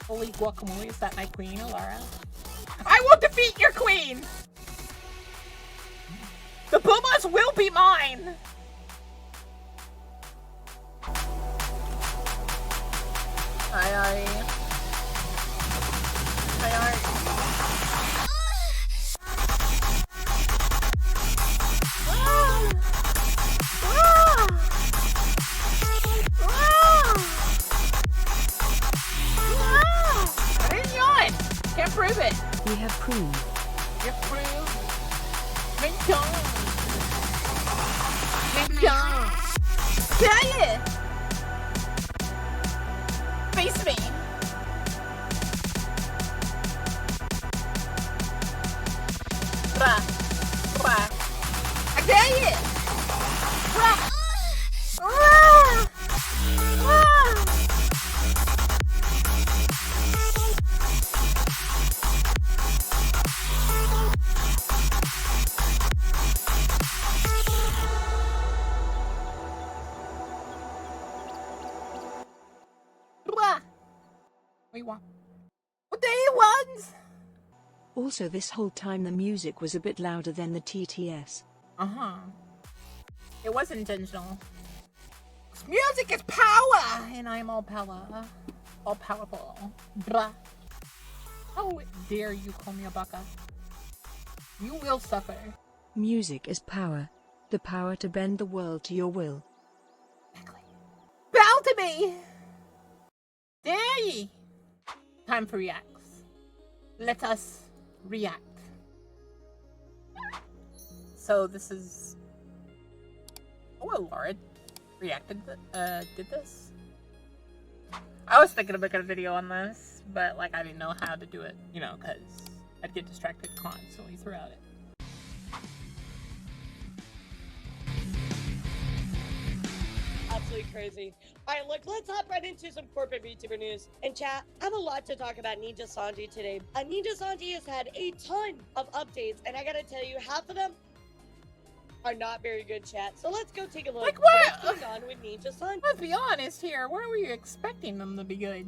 Holy guacamole, is that my queen, Elara? I will defeat your queen! The Pumas will be mine! Aye. I didn't yawn! Can't prove it. We have proved. You've proved. Ding-dong. Tell ya! Face me. Bruh. I dare you! Bruh. We won. What do you want? Also, this whole time the music was a bit louder than the TTS. It was intentional. Music is power! And I'm all power. All powerful. Blah. How dare you call me a baka? You will suffer. Music is power. The power to bend the world to your will. Exactly. Bow to me! Dare ye! Time for reacts. Let us react. So this is... Oh, Laura reacted, did this? I was thinking of making a video on this, but like I didn't know how to do it, you know, because I'd get distracted constantly throughout it. Absolutely crazy. Alright, look, let's hop right into some corporate VTuber news. And chat, I have a lot to talk about Nijisanji today. Nijisanji has had a ton of updates, and I gotta tell you, half of them are not very good, chat. So let's go take a look Like what? at what's going on with Nijisanji. Let's be honest here. Where were you expecting them to be good?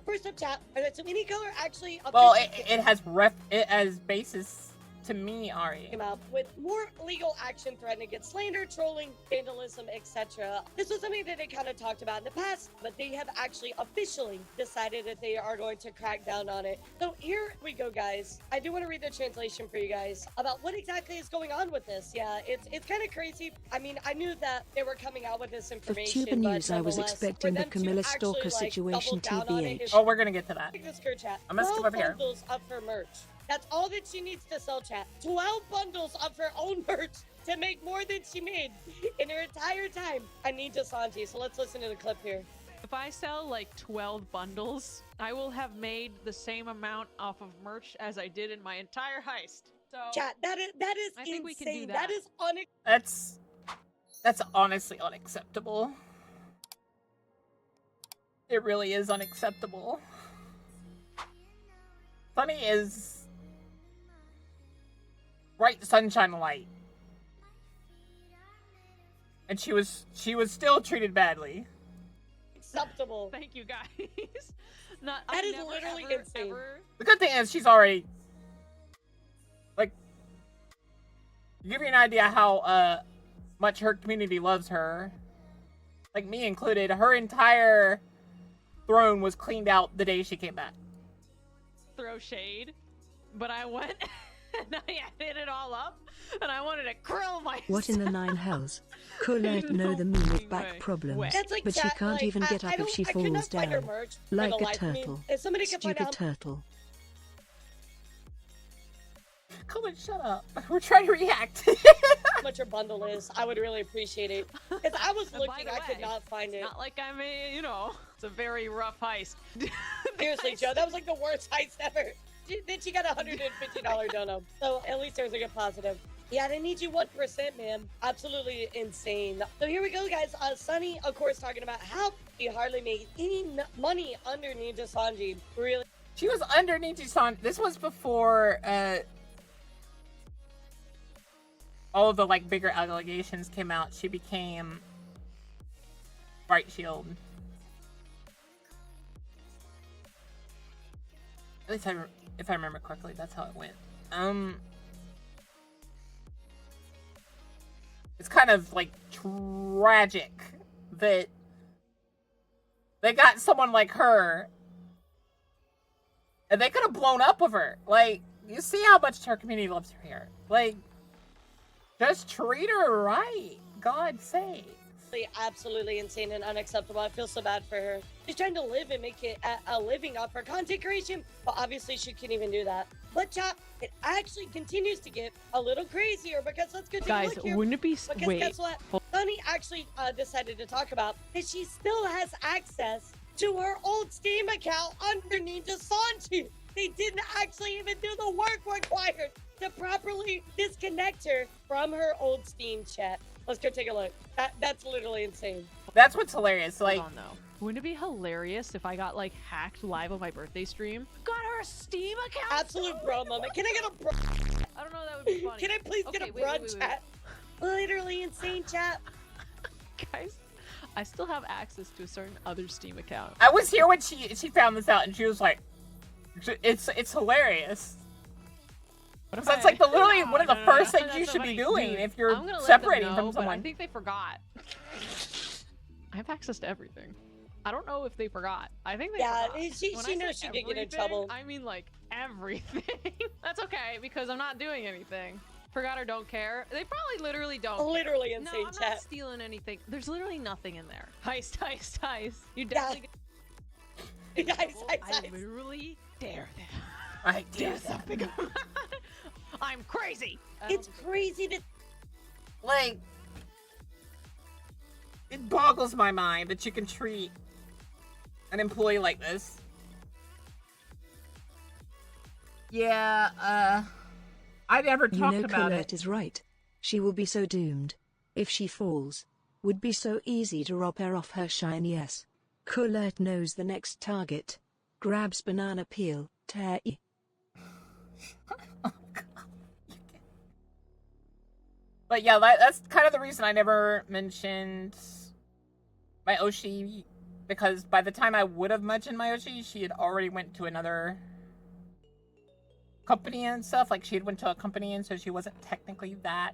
First up, chat, so any color actually... Well, it has basis to me, Ari. Came out with more legal action threatening against slander, trolling, vandalism, etc. This was something that they kind of talked about in the past, but they have actually officially decided that they are going to crack down on it. So here we go, guys. I do want to read the translation for you guys about what exactly is going on with this. Yeah, it's kind of crazy. I mean, I knew that they were coming out with this For information, Vtuber but news, I was nonetheless, expecting for the them to Camilla actually, Stalker situation double down on it TBH. is- Oh, we're gonna get to that. Check this card, chat. I'm gonna skip over here. Bundles of her merch. That's all that she needs to sell, chat. 12 bundles of her own merch to make more than she made in her entire time. I need Nijisanji, so let's listen to the clip here. If I sell like 12 bundles, I will have made the same amount off of merch as I did in my entire heist. So Chat, that is I think insane. we can do That that. is That's honestly unacceptable. It really is unacceptable. Sunny is bright sunshine light. And she was still treated badly. acceptable. thank you guys. Not That I've is never, literally ever, insane. ever- The good thing is she's already, like, to give you an idea how much her community loves her, like me included, her entire throne was cleaned out the day she came back. throw shade, but I went and I hit it all up, and I wanted to grill myself. What in the nine hells? Colette know the meme with back problems, That's like but she chat, can't like, even get I up if don't- she I could not falls find her down. merch for Like the a life of me. turtle. If somebody could find Stupid out turtle. Colin, shut up. We're trying to react. how much her bundle is, I would really appreciate it. Because I was And by looking, the I could way, not find it. Not like I'm a, it's a very rough heist. Seriously, Joe, that was like the worst heist ever. Then she got a $150 dono. So at least there's a good positive. Yeah, they need you 1%, man. Absolutely insane. So here we go, guys. Sunny, of course, talking about how he hardly made any money under Nijisanji. Really? She was under Nijisanji. This was before all of the like bigger allegations came out. She became Bright Shield. At least if I remember correctly, that's how it went. It's kind of like tragic that they got someone like her and they could have blown up with her. Like, you see how much her community loves her here. Like, just treat her right. God's sake. Absolutely insane and unacceptable. I feel so bad for her. She's trying to live and make it a living off her content creation, but obviously she can't even do that. But chat, it actually continues to get a little crazier because let's go take a look here. Wouldn't it be because wait? guess what? Sunny actually decided to talk about that she still has access to her old Steam account under Nijisanji. They didn't actually even do the work required to properly disconnect her from her old Steam chat. Let's go take a look. That's literally insane. That's what's hilarious. Like, hold on, though. Wouldn't it be hilarious if I got like hacked live on my birthday stream? Got her Steam account? Absolute bro moment. Can I get a bro? I don't know, that would be funny. Can I please get a bro chat? Literally insane chat. Guys, I still have access to a certain other Steam account. I was here when she found this out and she was like, it's hilarious. Because that's like literally one of the first things you should be doing if you're separating from someone. I think they forgot. I have access to everything. I don't know if they forgot. I think they forgot. Yeah, she knows she could get in trouble. I mean, like, everything. That's okay, because I'm not doing anything. Forgot or don't care. They probably literally don't. Literally insane no, I'm chat. not stealing anything. There's literally nothing in there. Heist, heist, heist. You definitely I literally dare them. I dare them. I'm crazy. It's crazy to like. It boggles my mind that you can treat an employee like this. Yeah, I never talked about Colette is right. She will be so doomed. If she falls, would be so easy to rob her off her shine. Yes. Colette knows the next target. Grabs banana peel, tear. But yeah, that's kind of the reason I never mentioned my Oshi, because by the time I would have mentioned my Oshi, she had already went to another company and stuff. Like, she had went to a company, and so she wasn't technically that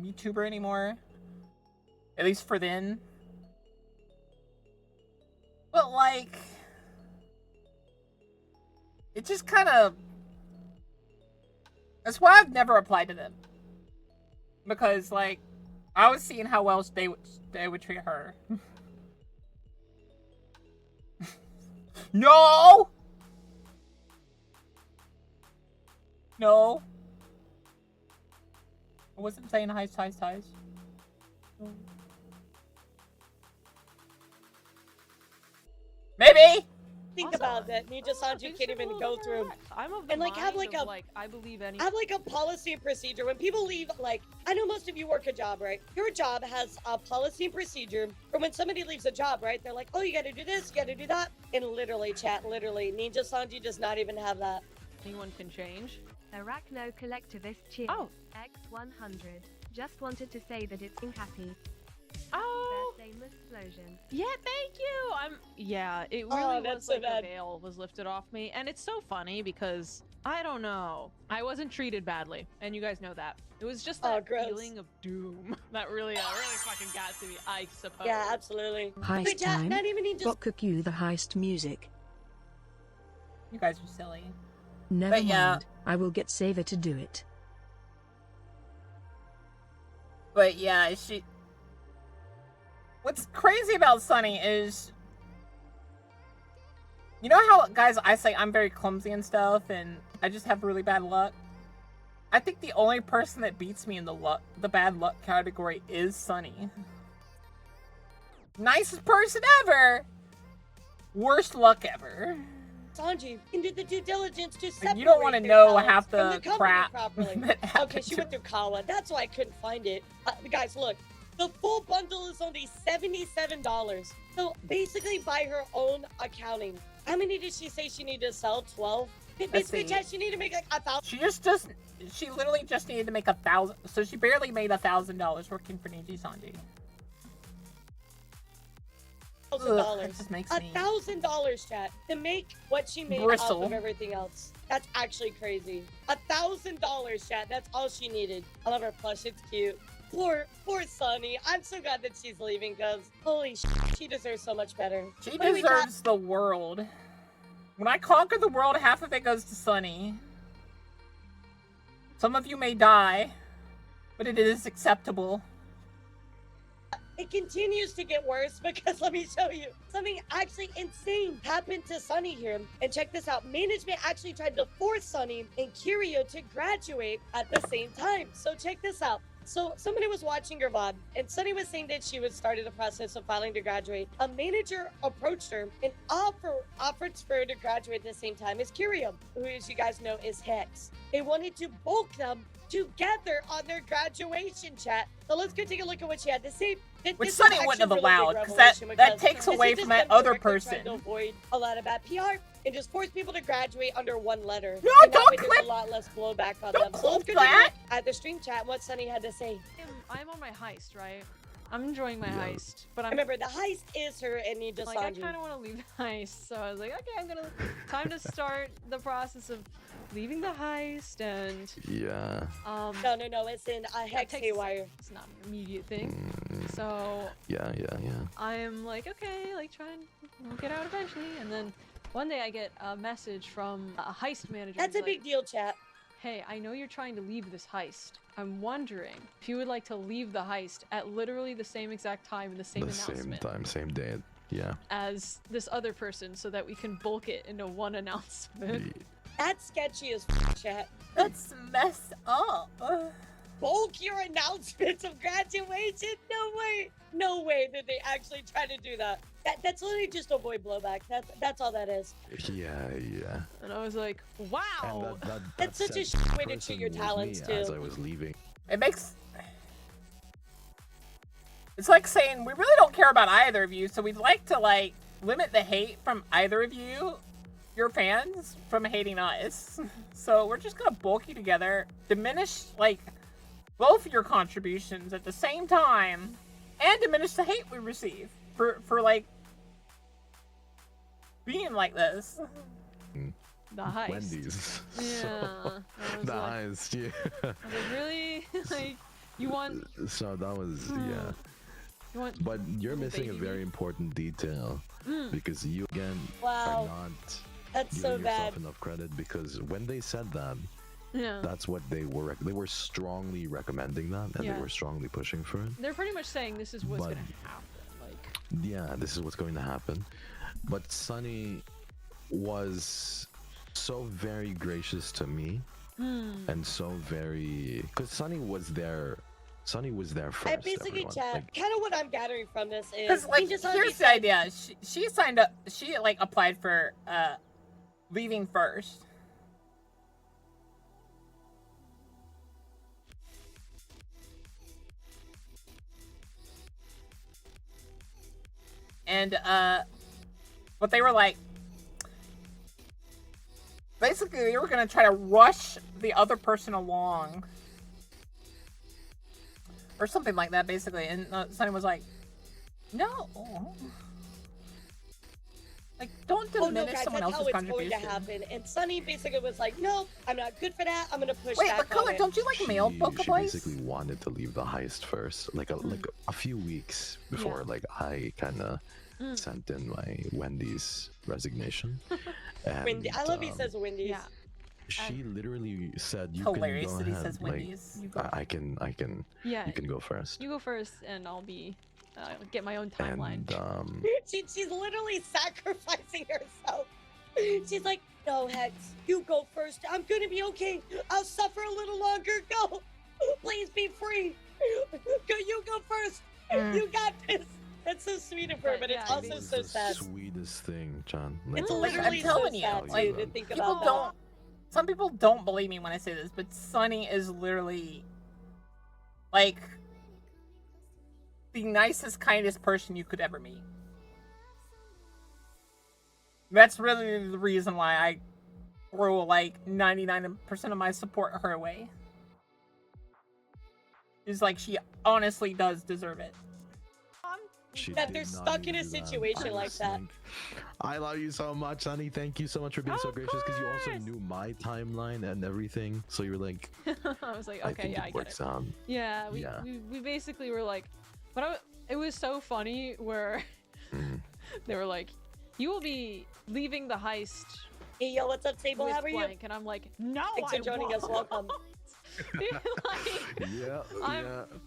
YouTuber anymore. At least for then. But, like, it just kind of... That's why I've never applied to them. Because, like, I was seeing how well they would treat her. No! No. I wasn't saying heist. Maybe! Think about that. Nijisanji can't even go through. I'm of the and like mind have like of, a like I believe any. Have like a policy and procedure when people leave. Like, I know most of you work a job, right? Your job has a policy and procedure for when somebody leaves a job, right? They're like, oh, you gotta do this, you gotta do that. And literally, chat, literally, Nijisanji does not even have that. Anyone can change. Arachno collectivist cheer. Oh. X100. Just wanted to say that it's happy. Oh. Birthday SunnySplosion. Yeah, thank you. Yeah, it really was so like bad. a veil was lifted off me, and it's so funny because I don't know. I wasn't treated badly, and you guys know that. It was just that feeling of doom that really fucking got to me, I suppose. Yeah, absolutely. Heist time. Not even Bokaku the heist music. You guys are silly. Never mind. I will get Saver to do it. But yeah, what's crazy about Sunny is, you know how, guys, I say I'm very clumsy and stuff, and I just have really bad luck? I think the only person that beats me in the bad luck category is Sunny. Nicest person ever! Worst luck ever. Sanji, you did the due diligence to separate. You don't want to know talents half from the company crap properly. that happened. Okay, she went through Kawa. That's why I couldn't find it. Guys, look. The full bundle is only $77. So basically by her own accounting. How many did she say she needed to sell? 12? Basically, she needed to make like 1,000. She literally just needed to make 1,000. So she barely made $1,000 working for Nijisanji. That just makes me $1,000, chat, to make what she made bristle. off of everything else. That's actually crazy. $1,000, chat. That's all she needed. I love her plush. It's cute. Poor Sunny. I'm so glad that she's leaving, because holy shit, she deserves so much better. She deserves the world. When I conquer the world, half of it goes to Sunny. Some of you may die, but it is acceptable. It continues to get worse because let me show you. Something actually insane happened to Sunny here. And check this out. Management actually tried to force Sunny and Kiryu to graduate at the same time. So check this out. So somebody was watching her VOD, and Sunny was saying that she would start the process of filing to graduate. A manager approached her and offered for her to graduate at the same time as Kiryu, who, as you guys know, is Hex. They wanted to bulk them together on their graduation, chat. So let's go take a look at what she had to say. Which Sunny wouldn't have allowed, because that takes away from that other person. To avoid a lot of bad PR and just force people to graduate under one letter. No, and don't that way there's a lot less blowback on them. So let's go that. at the stream chat what Sunny had to say. I'm on my heist, right? I'm enjoying my heist, but Remember, the heist is her and Nijisanji. Like, I kind of want to leave the heist, so I was like, okay, time to start the process of leaving the heist, and yeah. No, it's in a Hex Haywire. It's not an immediate thing, so yeah. I'm like, okay, like try and get out eventually, and then one day I get a message from a heist manager. That's a big deal, chat. Hey, I know you're trying to leave this heist. I'm wondering if you would like to leave the heist at literally the same exact time and the same announcement. Same time, same day. Yeah. As this other person, so that we can bulk it into one announcement. That's sketchy as chat. That's messed up. Bulk your announcements of graduation? No way did they actually try to do that. That's literally just to avoid blowback. That's all that is. Yeah. And I was like, wow. That's such a shit way to treat your talents too. As I was leaving. It's like saying we really don't care about either of you, so we'd like to like limit the hate from either of you, your fans, from hating us. So we're just gonna bulk you together, diminish like both your contributions at the same time, and diminish the hate we receive for like being like this. The heist. Wendy's. Yeah. The heist, yeah. I was like, really? Like, you want... So that was, yeah. You want but you're missing a very important detail. Because you, again, are not giving yourself enough credit, because when they said that, that's what they were strongly recommending that, and they were strongly pushing for it. They're pretty much saying this is what's gonna happen. Like, yeah, this is what's going to happen. But Sunny was so very gracious to me, and so very, because Sunny was there first. I basically chat. Like, kind of what I'm gathering from this is, because like here's the idea. She signed up. She like applied for leaving first. And but they were like, basically they were gonna try to rush the other person along or something like that, basically. And Sunny was like, no, like don't diminish someone else's contribution. Going to happen. And Sunny basically was like, no, I'm not good for that. I'm gonna push back. Wait, but Color, don't you like mail book a place? She basically wanted to leave the heist first, like a few weeks before, like I kind of sent in my Wendy's resignation. And, I love he says Wendy's. Yeah. She literally said, "You hilarious can go that ahead. He says Wendy's. Like, I can. Yeah. You can go first. You go first, and I'll be get my own timeline." And she's literally sacrificing herself. She's like, "No, Hex, you go first. I'm gonna be okay. I'll suffer a little longer. Go, please be free. You go first. You got this." That's so sweet of her, but it's also so sad. The sweetest thing, John. Like, it's literally I'm telling you, like, to think people about don't. Some people don't believe me when I say this, but Sunny is literally like the nicest, kindest person you could ever meet. That's really the reason why I throw like 99% of my support her way. Is like she honestly does deserve it. that they're stuck in a situation like that. I love you so much, Sunny. Thank you so much for being so gracious, because you also knew my timeline and everything. So you were like, I was like, okay, yeah, I get it. Yeah, we basically were like, but it was so funny where they were like, you will be leaving the heist. Hey, yo, what's up, Sable? How are you? And I'm like, no, thanks for joining us. Welcome.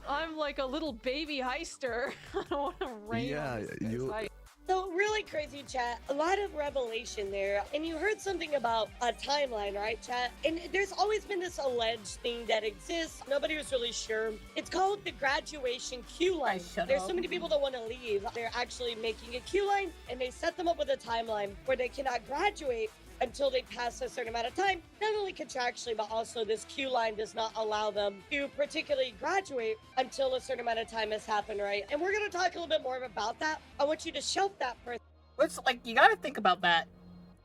I'm like a little baby heister. I don't want to rain on this heist. So really crazy, chat. A lot of revelation there. And you heard something about a timeline, right, chat? And there's always been this alleged thing that exists. Nobody was really sure. It's called the graduation queue line. There's so many people that want to leave. They're actually making a queue line, and they set them up with a timeline where they cannot graduate until they pass a certain amount of time, not only contractually, but also this queue line does not allow them to particularly graduate until a certain amount of time has happened, right? And we're going to talk a little bit more about that. I want you to shelf that person. Which, like, you got to think about that.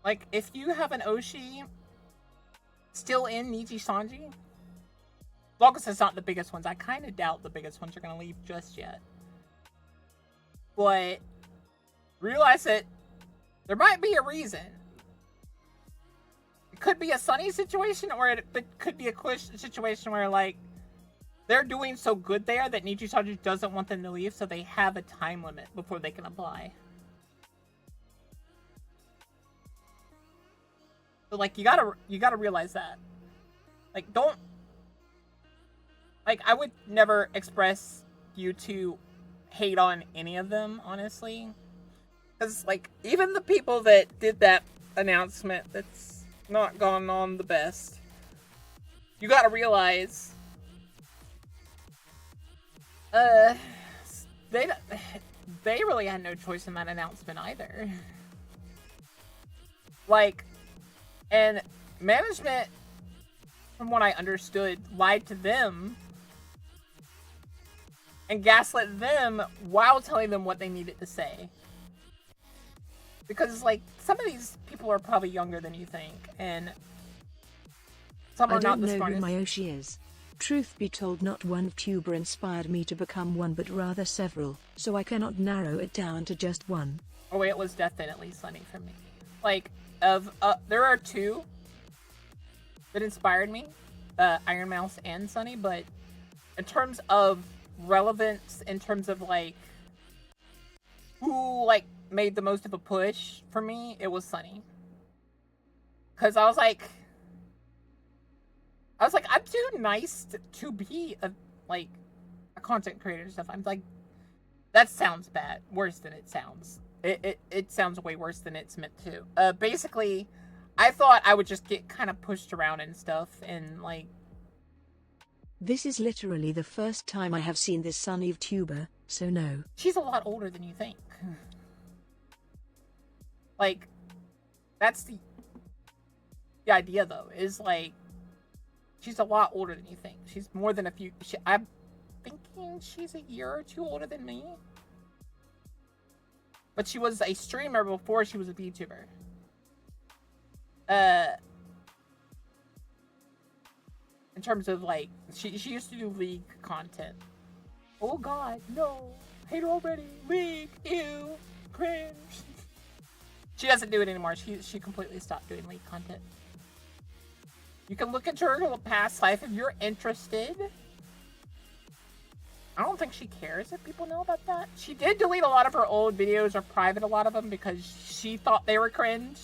Like, if you have an Oshi still in Nijisanji, long as it's not the biggest ones, I kind of doubt the biggest ones are going to leave just yet. But realize that there might be a reason. Could be a Sunny situation, or it could be a situation where, like, they're doing so good there that Nijisanji doesn't want them to leave, so they have a time limit before they can apply. But, like, you gotta realize that. Like, don't... Like, I would never express you to hate on any of them, honestly. Because, like, even the people that did that announcement that's not gone on the best, you gotta realize they really had no choice in that announcement either. Like, and management, from what I understood, lied to them and gaslit them while telling them what they needed to say. Because, like, some of these people are probably younger than you think, and some are not the smartest. I don't know who my Oshi is. Truth be told, not one Vtuber inspired me to become one, but rather several, so I cannot narrow it down to just one. Oh, it was definitely Sunny for me. Like, there are two that inspired me, Iron Mouse and Sunny, but in terms of relevance, in terms of, like, who, like, made the most of a push for me, it was Sunny. Because I was like, I'm too nice to be a content creator and stuff. I'm like, that sounds bad. Worse than it sounds. It sounds way worse than it's meant to. Basically, I thought I would just get kind of pushed around and stuff, and, like... This is literally the first time I have seen this Sunny Vtuber, so no. She's a lot older than you think. Like, that's the idea, though, is, like, she's a lot older than you think. She's more than a few... I'm thinking she's a year or two older than me. But she was a streamer before she was a VTuber. In terms of, like, she used to do League content. Oh, God, no. Hate her already. League, ew, cringe. She doesn't do it anymore. She completely stopped doing League content. You can look into her past life if you're interested. I don't think she cares if people know about that. She did delete a lot of her old videos, or private a lot of them, because she thought they were cringe.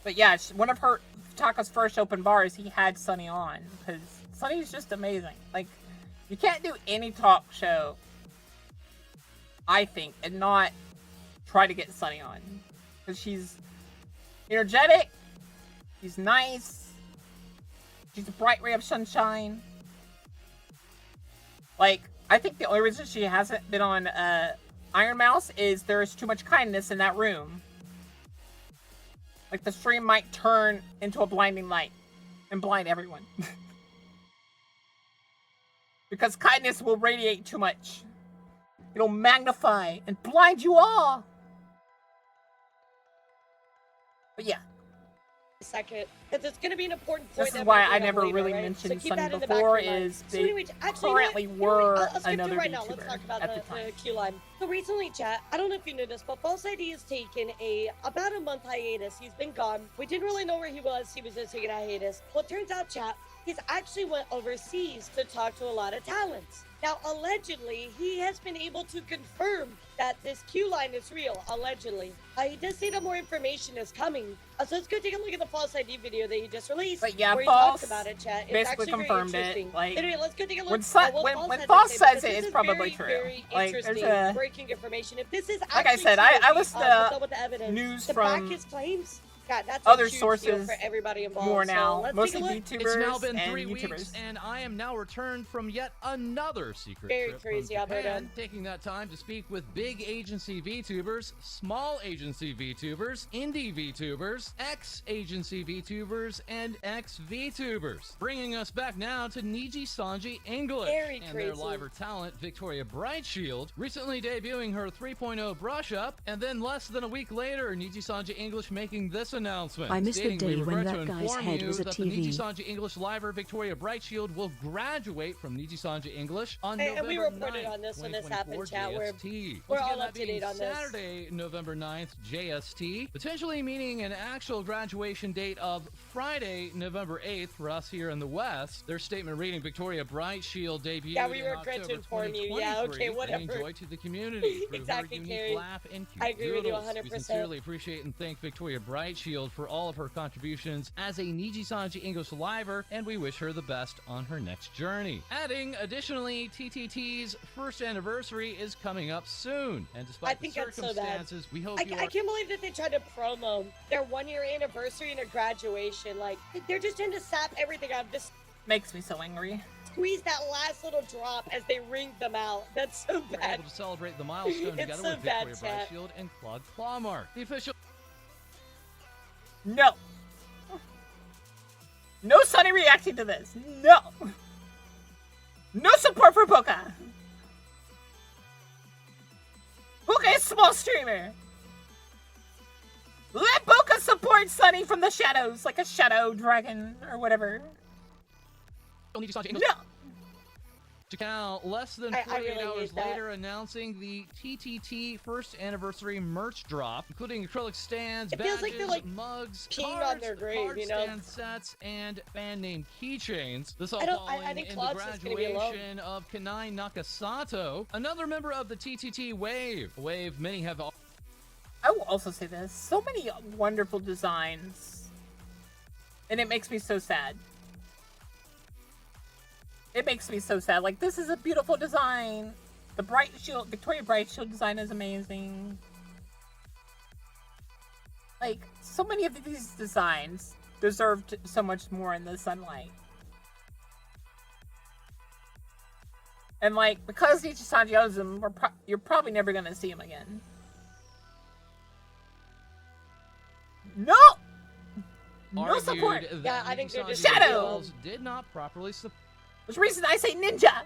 But yeah, one of her Taka's first open bars, he had Sunny on, because Sunny's just amazing. Like, you can't do any talk show, I think, and not try to get Sunny on. Because she's energetic, she's nice, she's a bright ray of sunshine. Like, I think the only reason she hasn't been on Iron Mouse is there's too much kindness in that room. Like, the stream might turn into a blinding light and blind everyone. Because kindness will radiate too much. It'll magnify and blind you all. But yeah. second, because it's going to be an important point. This is why I never really mentioned Sunny before, is they currently were another VTuber Let's talk about at the time. The Q line. So recently, chat, I don't know if you knew this, but False ID has taken about a month hiatus. He's been gone. We didn't really know where he was. He was just taking a hiatus. Well, it turns out, chat, he's actually went overseas to talk to a lot of talents. Now, allegedly, he has been able to confirm that this Q line is real, allegedly. He does say that more information is coming. So let's go take a look at the False ID video that he just released. But yeah, where False he talks about it, chat. It's basically actually confirmed very it. interesting. Like, anyway, let's go take a look when False says it, it's probably true. Very like, interesting, there's breaking information. If this is like I said, I listened to news to from back his claims. God, that's other a huge sources deal for everybody involved. more now, so mostly VTubers. It's now been and 3 YouTubers. weeks, and I am now returned from yet another secret Very trip crazy, from Japan, Alberto. taking that time to speak with big agency VTubers, small agency VTubers, indie VTubers, ex-agency VTubers, and ex-VTubers. Bringing us back now to Nijisanji English Very and crazy. their liver talent, Victoria Brightshield, recently debuting her 3.0 brush up, and then less than a week later, Nijisanji English making this announcement. I missed the stating, day "We when regret that to guy's inform head you was a that TV." The Nijisanji English liver Victoria Brightshield will graduate from Nijisanji English on Hey, November and we reported 9th, on this when this happened, 2024 chat. JST. We're Once all again, up to that being date on this. Saturday, November 9th, JST, potentially meaning an actual graduation date of Friday, November 8th for us here in the West. Their statement reading, Victoria Brightshield debuted Yeah, we in regret to October inform you. Yeah, okay, 2023 and whatever. enjoy to the community through Exactly, her unique Carrie. laugh and cute I agree with you doodles. 100%. We sincerely appreciate and thank Victoria Brightshield for all of her contributions as a Nijisanji English liver, and we wish her the best on her next journey. Adding, additionally, TTT's first anniversary is coming up soon, and I despite the think that's so bad. circumstances, we hope you I are... can't believe that they tried to promo their 1-year anniversary and their graduation. Like, they're just trying to sap everything out of this. Makes me so angry. Squeeze that last little drop as they ring them out. That's so We're bad. able to celebrate the milestone It's together so with bad, Victoria chat. Brightshield and Claude Clawmark. The official... No. No Sunny reacting to this. No. No support for Boka. Boka is a small streamer. Let Boka support Sunny from the shadows, like a shadow dragon or whatever. No. Now, less than I 48 really hours hate that. later, announcing the TTT first anniversary merch drop, including acrylic stands, It feels badges, like they're, like, mugs, peeing cards, on their grave, card you know? stand sets, and fan name keychains. This all I falling think in the Claude's just gonna be alone. graduation of Kanai Nakasato, another member of the TTT Wave. A wave many have... I will also say this. So many wonderful designs. And it makes me so sad. It makes me so sad. Like, this is a beautiful design. The Victoria Brightshield design is amazing. Like, so many of these designs deserved so much more in the sunlight. And, like, because Nijisanji owns them, you're probably never going to see him again. No! No support! Yeah, I think they're just Shadow! Did not properly support. Which reason I say ninja!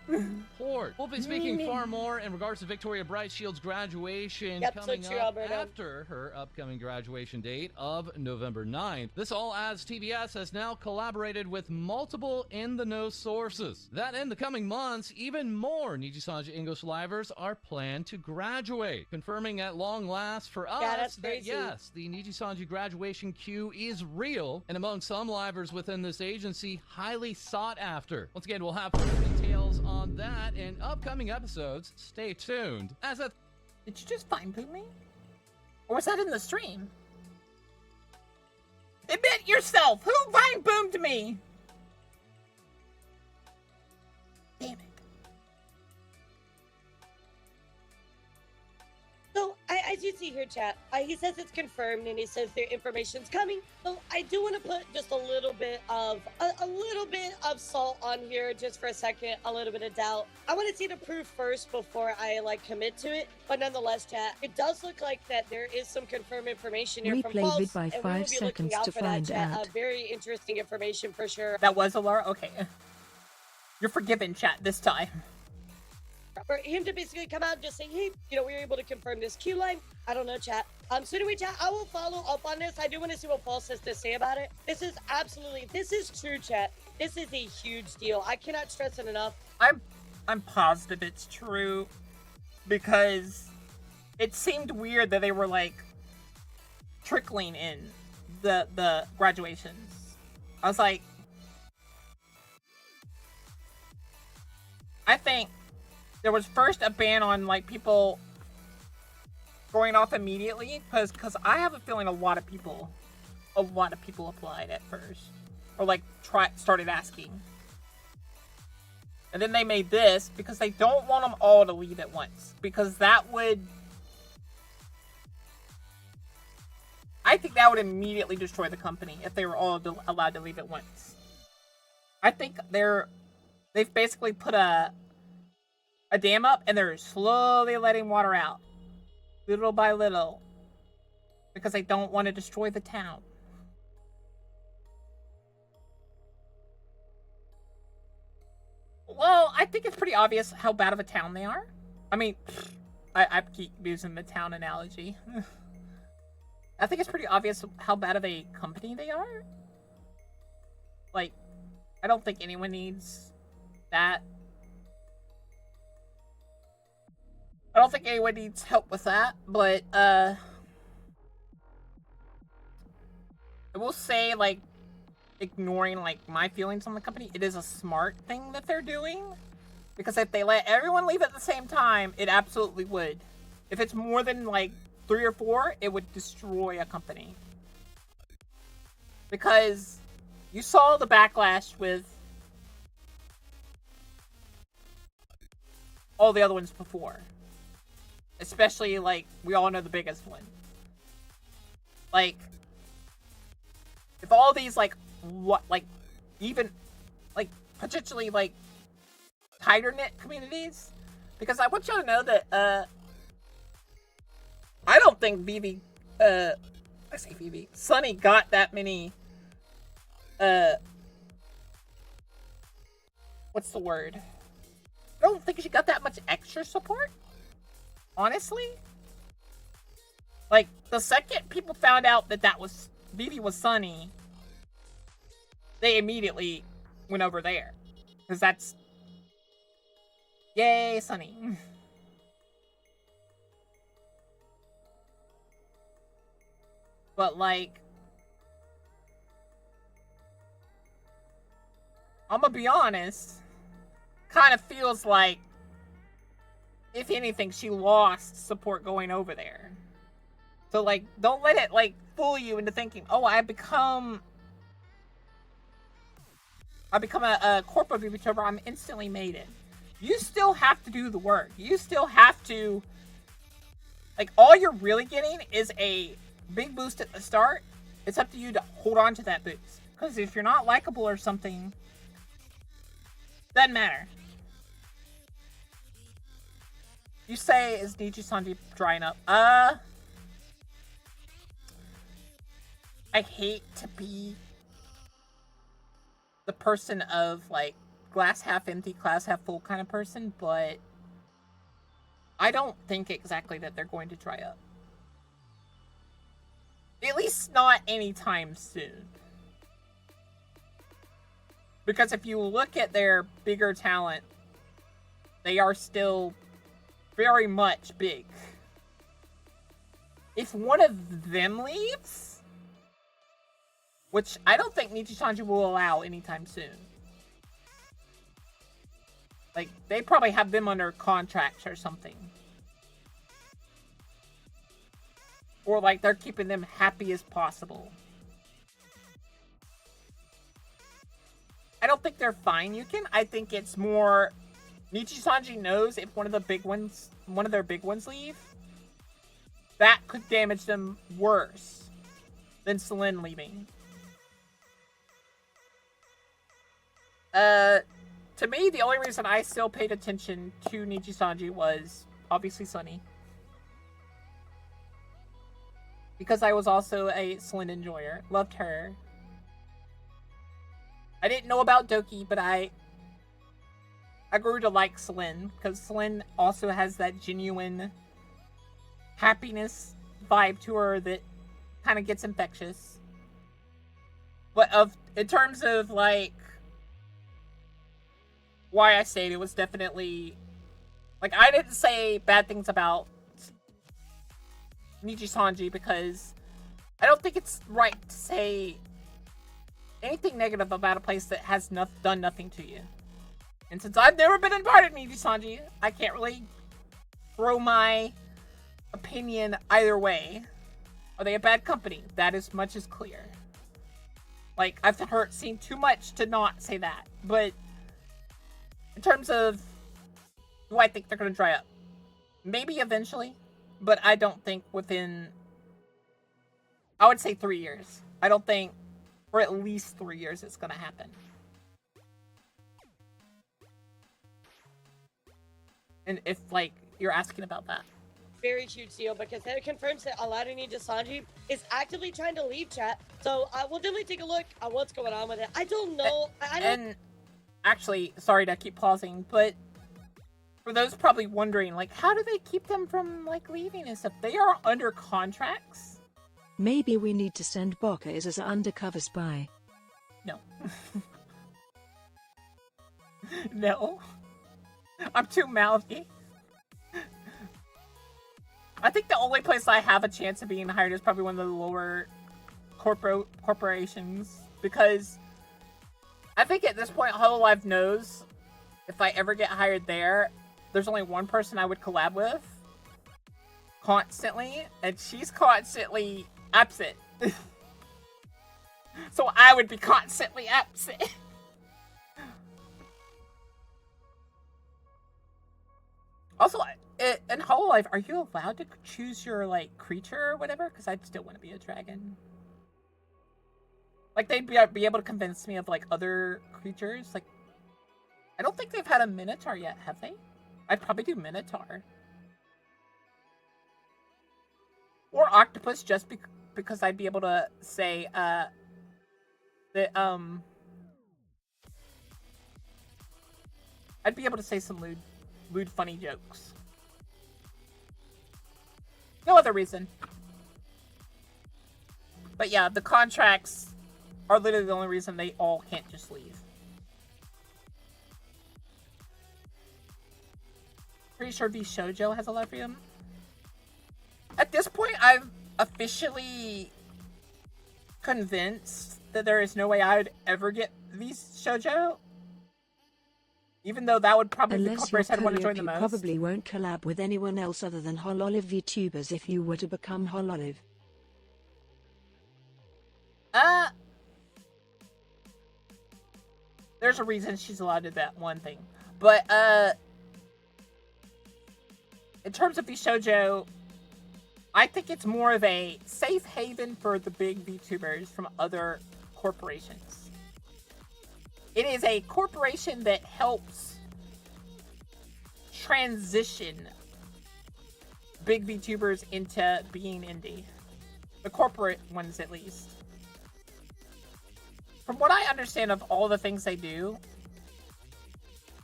We'll be speaking far more in regards to Victoria Brightshield's graduation coming so true, up Alberto. after her upcoming graduation date of November 9th. This all as TBS has now collaborated with multiple in-the-know sources. That in the coming months, even more Nijisanji English livers are planned to graduate, confirming at long last for us that's that crazy. yes, the Nijisanji graduation queue is real, and among some livers within this agency, highly sought after. Once again, we'll have further details on that in upcoming episodes. Stay tuned. Did you just fine boom me? Or was that in the stream? Admit yourself! Who fine boomed me? Damn it. So, as you see here, chat, he says it's confirmed, and he says their information's coming. So, I do want to put just a little bit of salt on here, just for a second, a little bit of doubt. I want to see the proof first before I commit to it. But nonetheless, chat, it does look like that there is some confirmed information here from Replay False, vid by and we 5 will be looking seconds out to for that, find chat. out. Very interesting information for sure. That was Elara? Okay. You're forgiven, chat, this time. For him to basically come out and just say, hey, we were able to confirm this queue line. I don't know, chat. So anyway, chat, I will follow up on this. I do want to see what Paul has to say about it. This is true, chat. This is a huge deal. I cannot stress it enough. I'm positive it's true because it seemed weird that they were like trickling in the graduations. I was like, I think there was first a ban on like people going off immediately because I have a feeling a lot of people applied at first or like started asking. And then they made this because they don't want them all to leave at once. Because I think that would immediately destroy the company if they were all allowed to leave at once. I think they've basically put a dam up and they're slowly letting water out. Little by little. Because they don't want to destroy the town. Well, I think it's pretty obvious how bad of a town they are. I mean, I keep using the town analogy. I think it's pretty obvious how bad of a company they are. Like, I don't think anyone needs that. I don't think anyone needs help with that, but, I will say, like, ignoring like my feelings on the company, it is a smart thing that they're doing because if they let everyone leave at the same time, it absolutely would. If it's more than like 3 or 4, it would destroy a company because you saw the backlash with all the other ones before, especially like we all know the biggest one. Like if all these even like potentially like tighter knit communities, because I want y'all to know that I don't think Sunny got that many what's the word? I don't think she got that much extra support, honestly. Like the second people found out that was Vivi was Sunny, they immediately went over there. Because that's... Yay, Sunny. But, like... I'm gonna be honest. Kind of feels like... If anything, she lost support going over there. So, like, don't let it, like, fool you into thinking, oh, I become a corporate VTuber, I'm instantly made it. You still have to do the work. You still have to, like, all you're really getting is a big boost at the start. It's up to you to hold on to that boost. Because if you're not likable or something, doesn't matter. You say, is Nijisanji drying up? I hate to be the person of, like, glass half empty, glass half full kind of person, but I don't think exactly that they're going to dry up. At least not anytime soon. Because if you look at their bigger talent, they are still very much big. If one of them leaves, which I don't think Nijisanji will allow anytime soon. Like, they probably have them under contracts or something. Or, like, they're keeping them happy as possible. I don't think they're fine, Yukin. I think it's more... Nijisanji knows if one of their big ones leave, that could damage them worse than Celine leaving. To me, the only reason I still paid attention to Nijisanji was obviously Sunny. Because I was also a Celine enjoyer. Loved her. I didn't know about Doki, but I I grew to like Celine, because Celine also has that genuine happiness vibe to her that kind of gets infectious. But in terms of, like, why I stayed, it was definitely, like, I didn't say bad things about Nijisanji because I don't think it's right to say anything negative about a place that has done nothing to you. And since I've never been invited to Nijisanji, I can't really throw my opinion either way. Are they a bad company? That is much as clear. Like, I've seen too much to not say that. But in terms of, do I think they're going to dry up? Maybe eventually, but I don't think within, I would say 3 years. I don't think for at least 3 years it's going to happen. And if, like, you're asking about that. Very huge deal because that confirms that Elara Nijisanji is actively trying to leave chat. So I will definitely take a look at what's going on with it. I don't know. And actually, sorry to keep pausing, but for those probably wondering, like, how do they keep them from, like, leaving and stuff? They are under contracts. Maybe we need to send Boka as an undercover spy. No. No. I'm too mouthy. I think the only place I have a chance of being hired is probably one of the lower corporations, because I think at this point Hololive knows if I ever get hired there, there's only one person I would collab with constantly, and she's constantly absent. So I would be constantly absent. Also, in Hololive, are you allowed to choose your, like, creature or whatever? Because I'd still want to be a dragon. Like, they'd be able to convince me of, like, other creatures. Like, I don't think they've had a Minotaur yet, have they? I'd probably do Minotaur. Or Octopus, just because I'd be able to say, that, I'd be able to say some lewd funny jokes. No other reason. But yeah, the contracts are literally the only reason they all can't just leave. Pretty sure Vshoujo has a lot of freedom. At this point, I've officially convinced that there is no way I would ever get Vshoujo. Even though that would probably be the corporation I'd want to join the most. You probably won't collab with anyone else other than Hololive VTubers if you were to become Hololive. There's a reason she's allowed to do that one thing. But, in terms of Vshoujo, I think it's more of a safe haven for the big VTubers from other corporations. It is a corporation that helps transition big VTubers into being indie. The corporate ones, at least. From what I understand of all the things they do,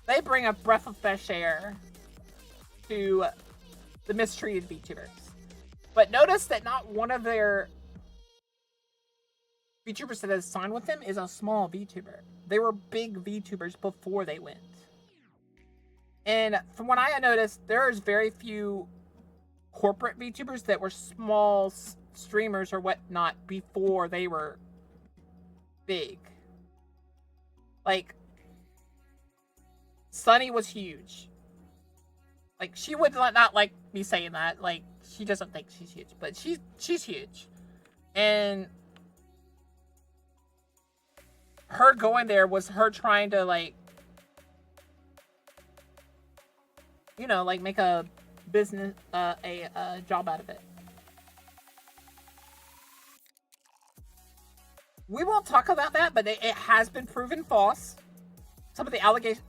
they bring a breath of fresh air to the mistreated VTubers. But notice that not one of their VTubers that has signed with them is a small VTuber. They were big VTubers before they went. And from what I noticed, there's very few corporate VTubers that were small streamers or whatnot before they were big. Like, Sunny was huge. Like, she would not like me saying that. Like, she doesn't think she's huge, but she's huge. And her going there was her trying to, like, you know, like, make a business, a job out of it. We won't talk about that, but it has been proven false. Some of the allegations,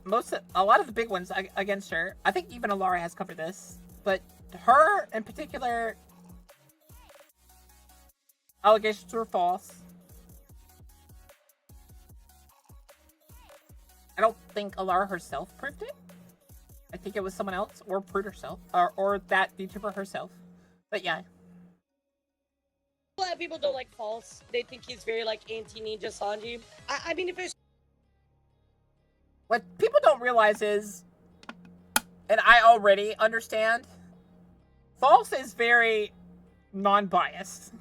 a lot of the big ones against her. I think even Elara has covered this, but her in particular, allegations were false. I don't think Elara herself proved it. I think it was someone else, or Prude herself, or that VTuber herself. But yeah. A lot of people don't like False. They think he's very like anti-Nijisanji. I mean, if there's... What people don't realize is, and I already understand, False is very non-biased.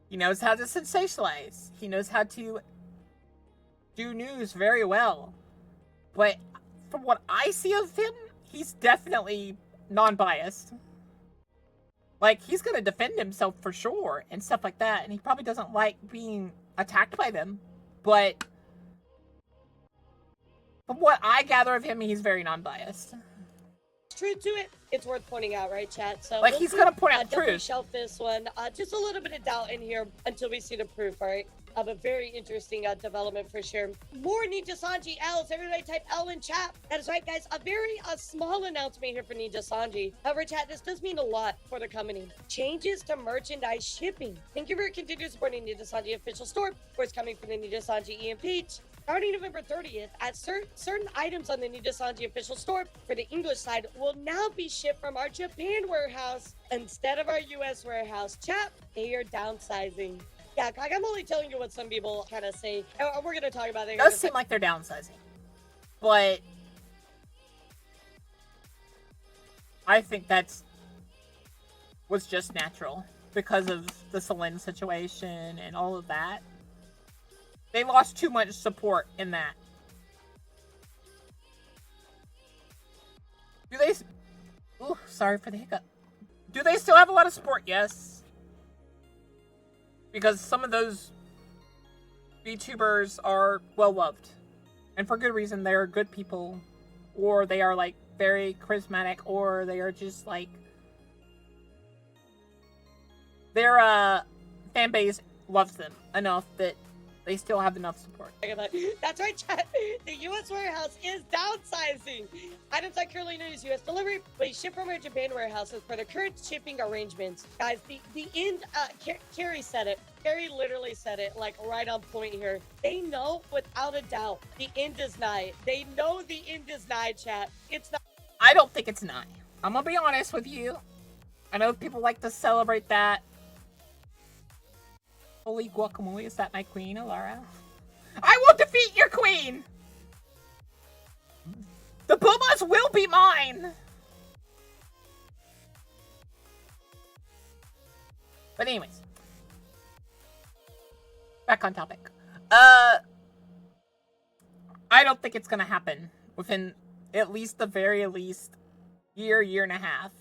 He knows how to sensationalize. He knows how to do news very well. But from what I see of him, he's definitely non-biased. Like, he's gonna defend himself for sure and stuff like that, and he probably doesn't like being attacked by them. But from what I gather of him, he's very non-biased. True to it, it's worth pointing out, right, chat? So like, he's gonna point out definitely truth. Shelf this one. Just a little bit of doubt in here until we see the proof, all right? Of a very interesting development for sure. More Nijisanji L's. Everybody type L in chat. That is right, guys. A very small announcement here for Nijisanji. However, chat, this does mean a lot for the company. Changes to merchandise shipping. Thank you for continuing supporting Nijisanji official store. Of course, coming from the Nijisanji page. Starting November 30th, at certain items on the Nijisanji official store for the English side will now be shipped from our Japan warehouse instead of our US warehouse. Chat, they are downsizing. Yeah, I'm only telling you what some people kind of say. We're going to talk about it. It does seem like they're downsizing. But I think was just natural because of the Celine situation and all of that. They lost too much support in that. Do they... Ooh, sorry for the hiccup. Do they still have a lot of support? Yes. Because some of those VTubers are well-loved. And for good reason. They're good people. Or they are, like, very charismatic. Or they are just, like... Their, fan base loves them enough that they still have enough support. That's right, chat. The U.S. warehouse is downsizing. Items are currently in use U.S. delivery, but ship from our Japan warehouses for the current shipping arrangements. Guys, the end, Carrie said it. Carrie literally said it, like, right on point here. They know, without a doubt, the end is nigh. They know the end is nigh, chat. It's not. I don't think it's nigh. I'm gonna be honest with you. I know people like to celebrate that. Holy guacamole, is that my queen, Elara? I will defeat your queen! The Pumas will be mine! But anyways. Back on topic. I don't think it's gonna happen within at least the very least year and a half.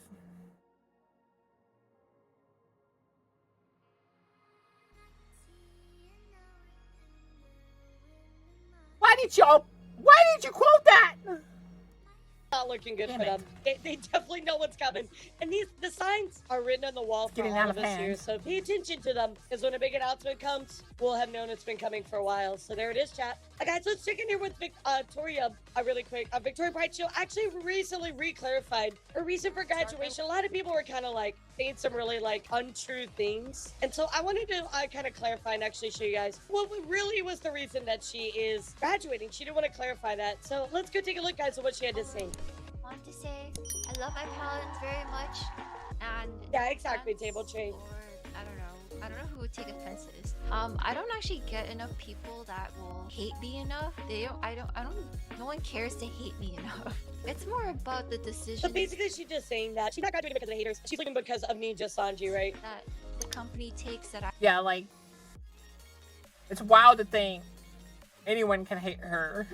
Why did you quote that? Not looking good for them. They definitely know what's coming. And the signs are written on the wall for all of us here, so pay attention to them, because when a big announcement comes, we'll have known it's been coming for a while. So there it is, chat. Guys, let's check in here with Victoria really quick. Victoria Brightshield actually recently re-clarified her reason for graduation. A lot of people were kind of like saying some really like untrue things. And so I wanted to kind of clarify and actually show you guys what really was the reason that she is graduating. She didn't want to clarify that. So let's go take a look, guys, at what she had to say. I want to say I love my paladins very much, and yeah, exactly. Table chain. I don't know who would take offense to this. I don't actually get enough people that will hate me enough. No one cares to hate me enough. It's more about the decision. So basically, she's just saying that she's not graduating because of the haters. She's leaving because of Nijisanji, right? That the company takes that. Yeah, like, it's wild to think anyone can hate her.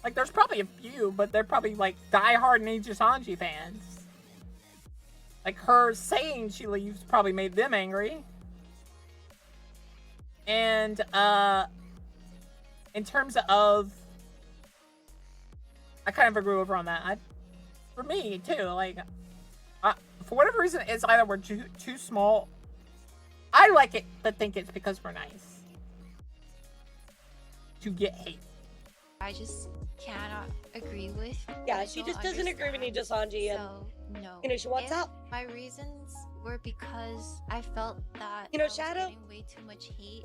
Like, there's probably a few, but they're probably, like, die-hard Nijisanji fans. Like, her saying she leaves probably made them angry. And, in terms of... I kind of agree with her on that. For me, too, like... for whatever reason, it's either we're too small... I like it, but think it's because we're nice. To get hate. I just cannot agree with. Yeah, she just doesn't agree with Nijisanji. So, no. You know, she wants out. My reasons were because I felt that Shadow, getting way too much hate.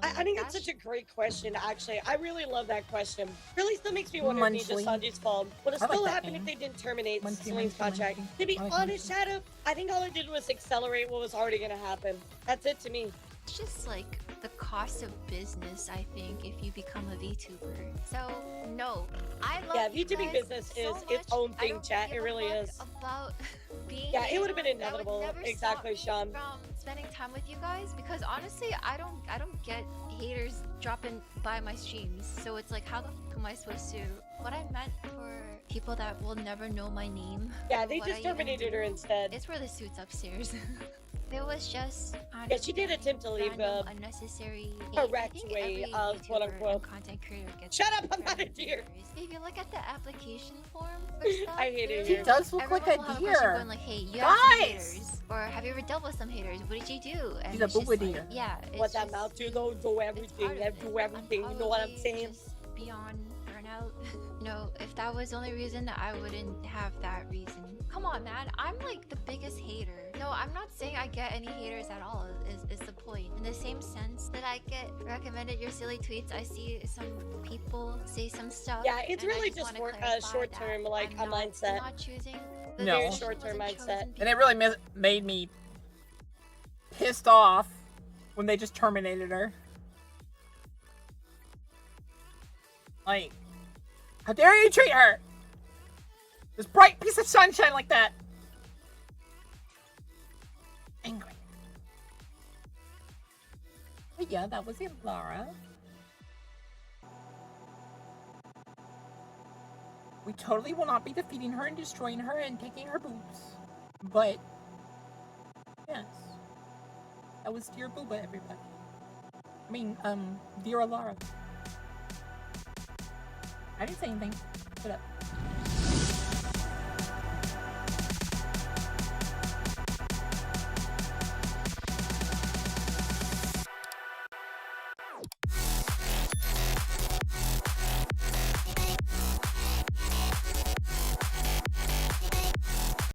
I think it's such a great question, actually. I really love that question. Really still makes me wonder if Nijisanji's fault would have still happened if they didn't terminate Celine's contract. To be honest, Shadow, I think all it did was accelerate what was already going to happen. That's it to me. It's just like the cost of business, I think, if you become a VTuber. So, no. I love VTubing business is its own thing, chat. It really is. About being it would have been inevitable. Exactly, Sean. From spending time with you guys, because honestly, I don't get haters dropping by my streams. So it's like, how the fuck am I supposed to? What I meant for people that will never know my name. Yeah, they just terminated her instead. It's for the suits upstairs. It was just she did attempt to leave unnecessary correct way of quote unquote content creator gets shut up, I'm not a deer. If you look at the application form I hate it. She does look like a deer. Going like, hey, you have some haters, or have you ever dealt with some haters? What did you do? And she's a booba deer. Like, yeah. What that mouth do though? Do everything. Do everything. You know what I'm saying? Beyond burnout. No, if that was the only reason, I wouldn't have that reason. Come on, man. I'm like the biggest hater. No, I'm not saying I get any haters at all, is the point. In the same sense that I get recommended your silly tweets, I see some people say some stuff. Yeah, it's really just short term, like a mindset. I'm not choosing the very short term mindset. And it really made me pissed off when they just terminated her. Like, how dare you treat her? This bright piece of sunshine like that. Angry. But yeah, that was Elara. We totally will not be defeating her and destroying her and taking her boobs. But, yes. That was Dear Booba, everybody. I mean, Dear Elara. I didn't say anything. Shut up.